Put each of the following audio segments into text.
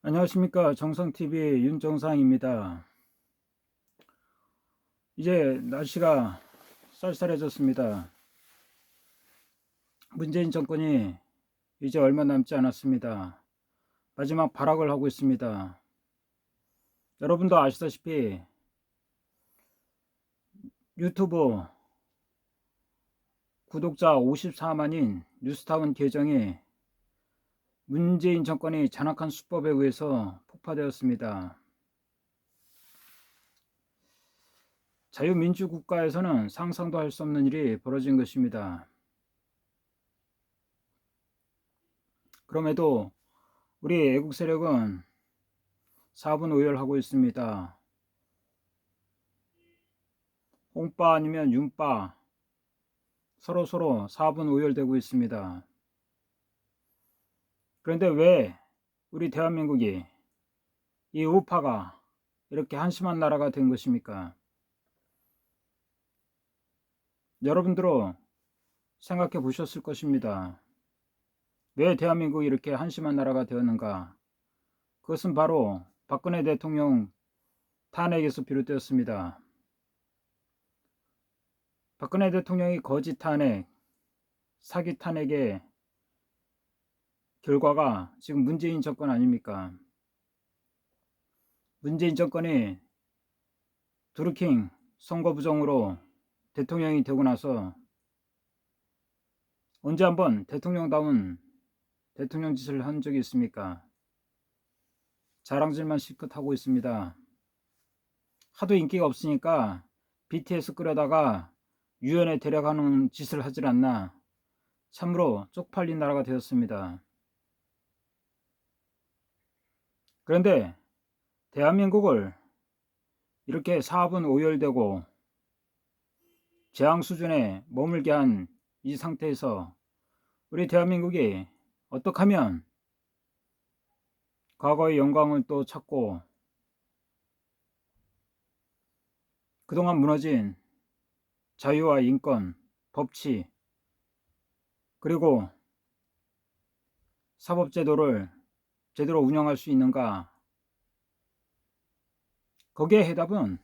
안녕하십니까. 정성TV 윤정상입니다. 이제 날씨가 쌀쌀해졌습니다. 문재인 정권이 이제 얼마 남지 않았습니다. 마지막 발악을 하고 있습니다. 여러분도 아시다시피 유튜브 구독자 54만인 뉴스타운 계정이 문재인 정권이 잔악한 수법에 의해서 폭파되었습니다. 자유민주국가에서는 상상도 할 수 없는 일이 벌어진 것입니다. 그럼에도 우리 애국 세력은 4분 오열하고 있습니다. 홍빠 아니면 윤빠 서로 4분 오열되고 있습니다. 그런데 왜 우리 대한민국이 이 우파가 이렇게 한심한 나라가 된 것입니까? 여러분들은 생각해 보셨을 것입니다. 왜 대한민국이 이렇게 한심한 나라가 되었는가? 그것은 바로 박근혜 대통령 탄핵에서 비롯되었습니다. 박근혜 대통령이 거짓 탄핵, 사기 탄핵의 결과가 지금 문재인 정권 아닙니까? 문재인 정권이 드루킹 선거 부정으로 대통령이 되고 나서 언제 한번 대통령다운 대통령 짓을 한 적이 있습니까? 자랑질만 실컷 하고 있습니다. 하도 인기가 없으니까 BTS 끌어다가 유엔에 데려가는 짓을 하질 않나. 참으로 쪽팔린 나라가 되었습니다. 그런데 대한민국을 이렇게 4분 오열되고 재앙 수준에 머물게 한 이 상태에서 우리 대한민국이 어떻게 하면 과거의 영광을 또 찾고 그동안 무너진 자유와 인권, 법치, 그리고 사법제도를 제대로 운영할 수 있는가? 거기에 해답은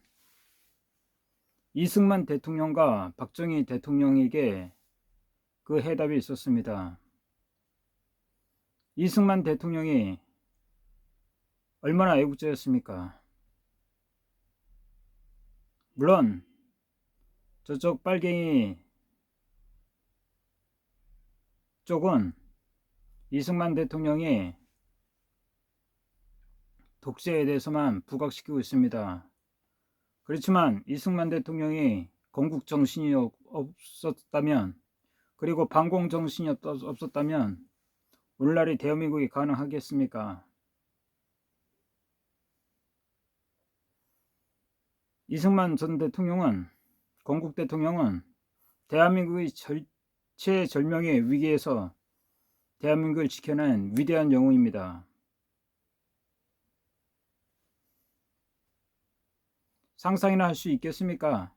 이승만 대통령과 박정희 대통령에게 그 해답이 있었습니다. 이승만 대통령이 얼마나 애국자였습니까? 물론 저쪽 빨갱이 쪽은 이승만 대통령이 독재에 대해서만 부각시키고 있습니다. 그렇지만 이승만 대통령이 건국 정신이 없었다면, 그리고 반공 정신이 없었다면 오늘날의 대한민국이 가능하겠습니까? 이승만 전 대통령은, 건국 대통령은 대한민국의 절체절명의 위기에서 대한민국을 지켜낸 위대한 영웅입니다. 상상이나 할 수 있겠습니까?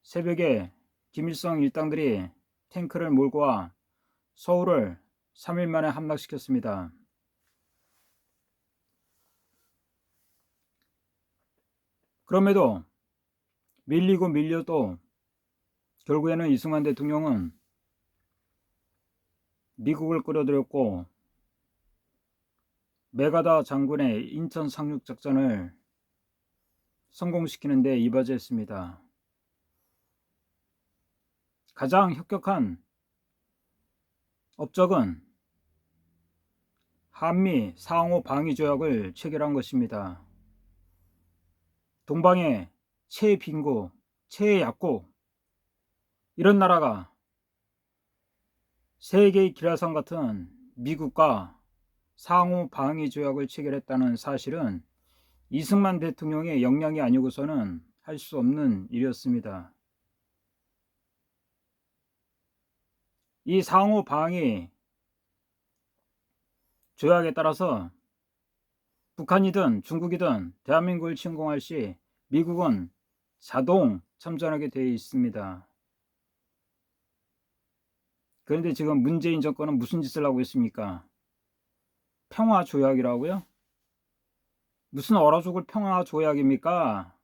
새벽에 김일성 일당들이 탱크를 몰고 와 서울을 3일 만에 함락시켰습니다. 그럼에도 밀리고 밀려도 결국에는 이승만 대통령은 미국을 끌어들였고 메가다 장군의 인천 상륙 작전을 성공시키는 데 이바지했습니다. 가장 혁혁한 업적은 한미 상호 방위 조약을 체결한 것입니다. 동방의 최빈국, 최약국, 이런 나라가 세계의 기라성 같은 미국과 상호 방위 조약을 체결했다는 사실은 이승만 대통령의 역량이 아니고서는 할 수 없는 일이었습니다. 이 상호 방위 조약에 따라서 북한이든 중국이든 대한민국을 침공할 시 미국은 자동 참전하게 되어 있습니다. 그런데 지금 문재인 정권은 무슨 짓을 하고 있습니까? 평화조약이라고요? 무슨 얼어 죽을 평화조약입니까?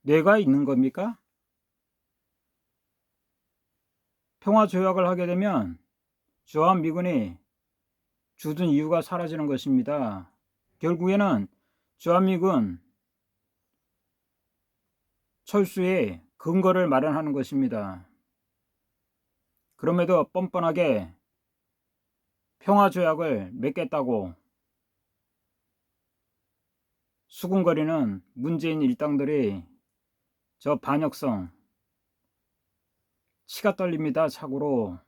뇌가 있는 겁니까? 평화조약을 하게 되면 주한미군이 주둔 이유가 사라지는 것입니다. 결국에는 주한미군 철수의 근거를 마련하는 것입니다. 그럼에도 뻔뻔하게 평화조약을 맺겠다고 수군거리는 문재인 일당들이 저 반역성 치가 떨립니다. 참고로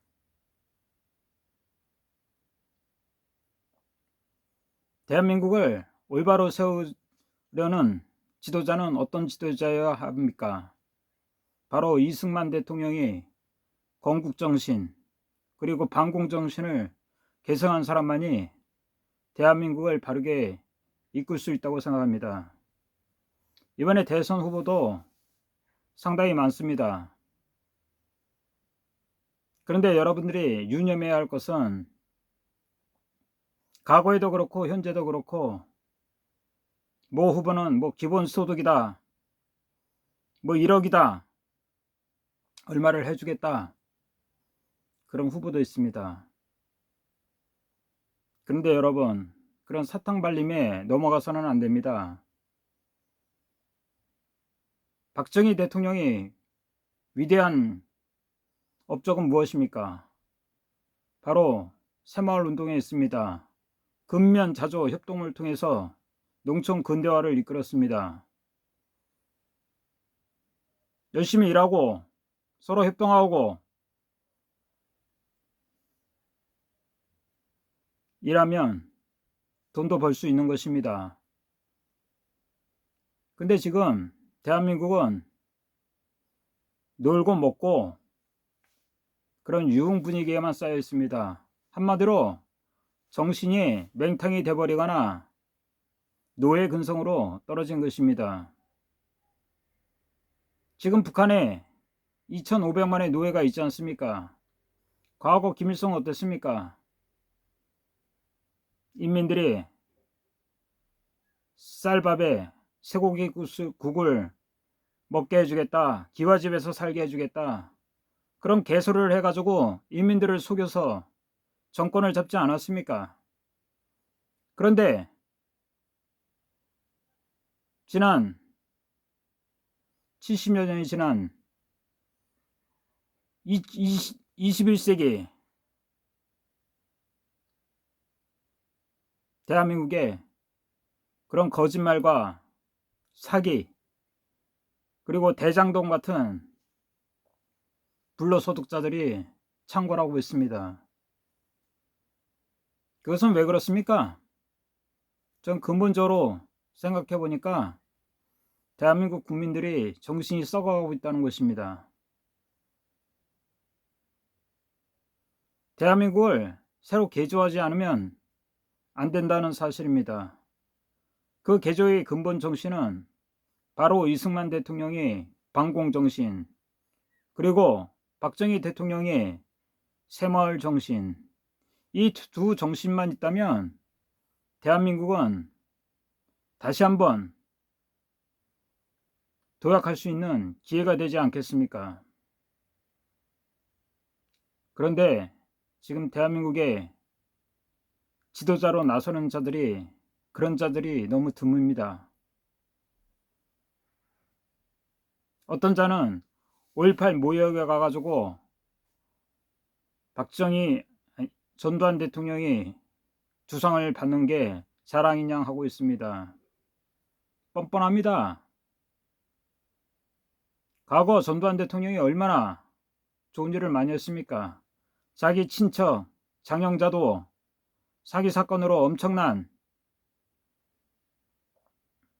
대한민국을 올바로 세우려는 지도자는 어떤 지도자여야 합니까? 바로 이승만 대통령이 건국정신 그리고 반공정신을 개성한 사람만이 대한민국을 바르게 이끌 수 있다고 생각합니다. 이번에 대선 후보도 상당히 많습니다. 그런데 여러분들이 유념해야 할 것은 과거에도 그렇고 현재도 그렇고 모 후보는 뭐 기본소득이다, 뭐 1억이다, 얼마를 해주겠다, 그런 후보도 있습니다. 그런데 여러분, 그런 사탕발림에 넘어가서는 안 됩니다. 박정희 대통령이 위대한 업적은 무엇입니까? 바로 새마을 운동에 있습니다. 근면 자조 협동을 통해서 농촌 근대화를 이끌었습니다. 열심히 일하고 서로 협동하고 일하면 돈도 벌 수 있는 것입니다. 근데 지금 대한민국은 놀고 먹고 그런 유흥 분위기에만 쌓여 있습니다. 한마디로 정신이 맹탕이 돼버리거나 노예 근성으로 떨어진 것입니다. 지금 북한에 2,500만의 노예가 있지 않습니까? 과거 김일성 어땠습니까? 인민들이 쌀밥에 쇠고기 국을 먹게 해주겠다, 기와집에서 살게 해주겠다, 그런 개소리를 해가지고 인민들을 속여서 정권을 잡지 않았습니까? 그런데 지난 70여 년이 지난 21세기 대한민국에 그런 거짓말과 사기 그리고 대장동 같은 불로소득자들이 창궐하고 있습니다. 그것은 왜 그렇습니까? 전 근본적으로 생각해 보니까 대한민국 국민들이 정신이 썩어가고 있다는 것입니다. 대한민국을 새로 개조하지 않으면 안 된다는 사실입니다. 그 개조의 근본 정신은 바로 이승만 대통령의 반공정신, 그리고 박정희 대통령의 새마을 정신, 이 두 정신만 있다면 대한민국은 다시 한번 도약할 수 있는 기회가 되지 않겠습니까? 그런데 지금 대한민국의 지도자로 나서는 자들이, 그런 자들이 너무 드뭅니다. 어떤 자는 5.18 모욕에 가가지고 박정희 전두환 대통령이 주상을 받는 게 자랑이냐 하고 있습니다. 뻔뻔합니다. 과거 전두환 대통령이 얼마나 좋은 일을 많이 했습니까? 자기 친척 장영자도 사기 사건으로 엄청난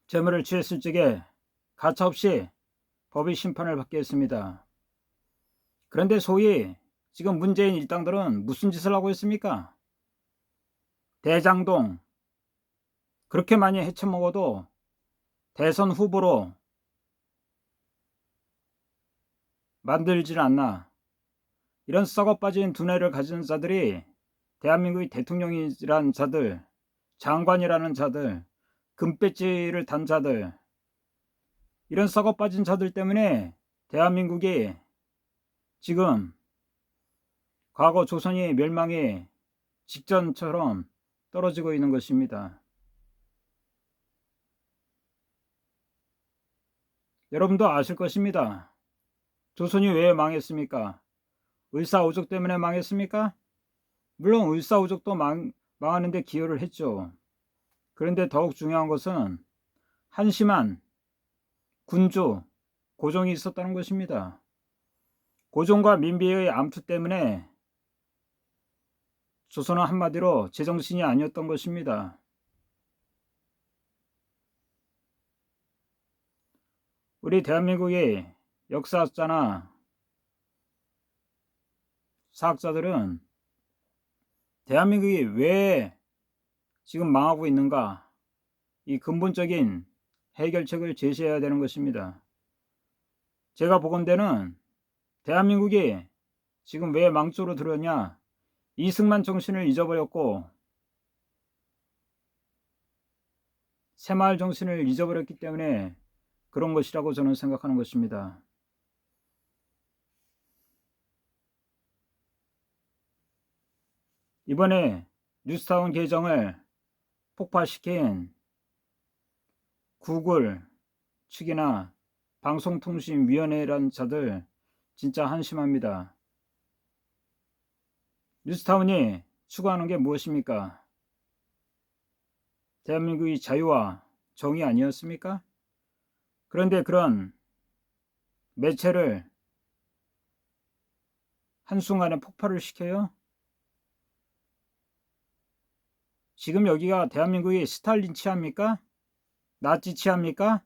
재물을 취했을 적에 가차없이 법의 심판을 받게 했습니다. 그런데 소위 지금 문재인 일당들은 무슨 짓을 하고 있습니까? 대장동 그렇게 많이 헤쳐먹어도 대선 후보로 만들질 않나, 이런 썩어빠진 두뇌를 가진 자들이 대한민국의 대통령이란 자들, 장관이라는 자들, 금배지를 단 자들, 이런 썩어 빠진 자들 때문에 대한민국이 지금 과거 조선이 멸망의 직전처럼 떨어지고 있는 것입니다. 여러분도 아실 것입니다. 조선이 왜 망했습니까? 을사오적 때문에 망했습니까? 물론 을사오적도 망하는데 기여를 했죠. 그런데 더욱 중요한 것은 한심한 군주, 고종이 있었다는 것입니다. 고종과 민비의 암투 때문에 조선은 한마디로 제정신이 아니었던 것입니다. 우리 대한민국의 역사학자나 사학자들은 대한민국이 왜 지금 망하고 있는가, 이 근본적인 해결책을 제시해야 되는 것입니다. 제가 보건대는 대한민국이 지금 왜 망조로 들었냐, 이승만 정신을 잊어버렸고 새마을 정신을 잊어버렸기 때문에 그런 것이라고 저는 생각하는 것입니다. 이번에 뉴스타운 계정을 폭파시킨 구글 측이나 방송통신위원회라는 자들 진짜 한심합니다. 뉴스타운이 추구하는 게 무엇입니까? 대한민국의 자유와 정의 아니었습니까? 그런데 그런 매체를 한순간에 폭발을 시켜요? 지금 여기가 대한민국이 스탈린 치합니까? 나치 치합니까?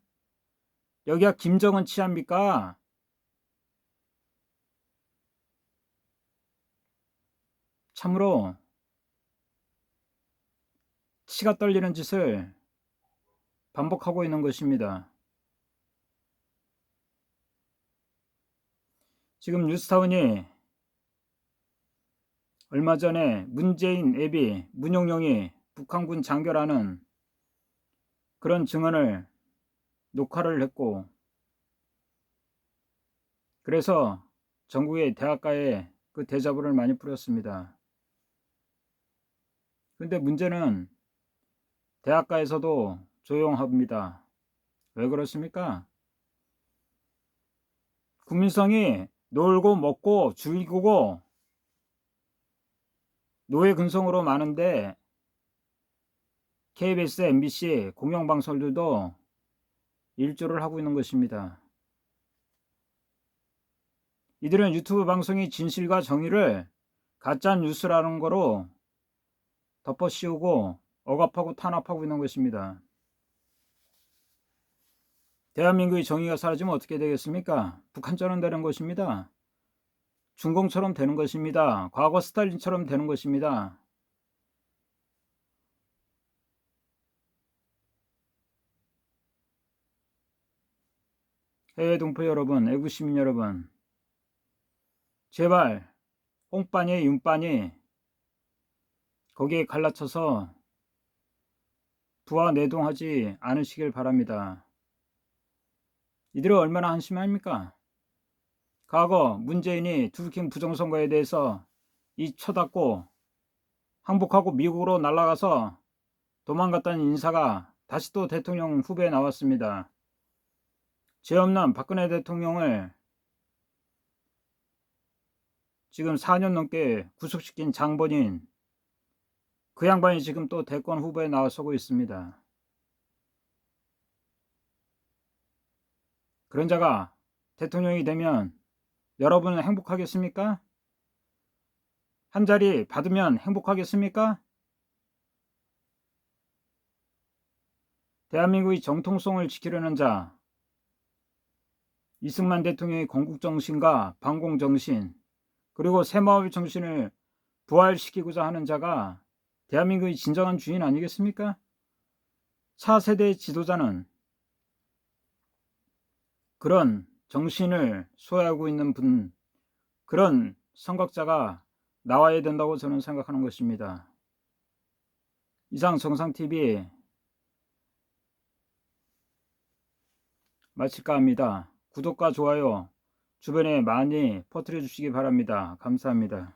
여기가 김정은 치합니까? 참으로 치가 떨리는 짓을 반복하고 있는 것입니다. 지금 뉴스타운이 얼마 전에 문재인 애비 문용용이 북한군 장교라는 그런 증언을 녹화를 했고, 그래서 전국의 대학가에 그 대자보를 많이 뿌렸습니다. 그런데 문제는 대학가에서도 조용합니다. 왜 그렇습니까? 국민성이 놀고 먹고 즐기고 노예 근성으로 많은데 KBS, MBC 공영방송들도 일조를 하고 있는 것입니다. 이들은 유튜브 방송이 진실과 정의를 가짜 뉴스라는 거로 덮어씌우고 억압하고 탄압하고 있는 것입니다. 대한민국의 정의가 사라지면 어떻게 되겠습니까? 북한처럼 되는 것입니다. 중공처럼 되는 것입니다. 과거 스탈린처럼 되는 것입니다. 해외 동포 여러분, 애국시민 여러분, 제발 뽕빠니 윤빠니 거기에 갈라쳐서 부하 내동하지 않으시길 바랍니다. 이들은 얼마나 한심합니까? 과거 문재인이 두루킹 부정선거에 대해서 이 쳐닫고 항복하고 미국으로 날아가서 도망갔다는 인사가 다시 또 대통령 후보에 나왔습니다. 죄 없는 박근혜 대통령을 지금 4년 넘게 구속시킨 장본인, 그 양반이 지금 또 대권 후보에 나서고 있습니다. 그런 자가 대통령이 되면 여러분은 행복하겠습니까? 한 자리 받으면 행복하겠습니까? 대한민국의 정통성을 지키려는 자, 이승만 대통령의 건국정신과 반공정신, 그리고 새마을 정신을 부활시키고자 하는 자가 대한민국의 진정한 주인 아니겠습니까? 차세대 지도자는 그런 정신을 소유하고 있는 분, 그런 선각자가 나와야 된다고 저는 생각하는 것입니다. 이상 정상TV 마칠까 합니다. 구독과 좋아요 주변에 많이 퍼뜨려 주시기 바랍니다. 감사합니다.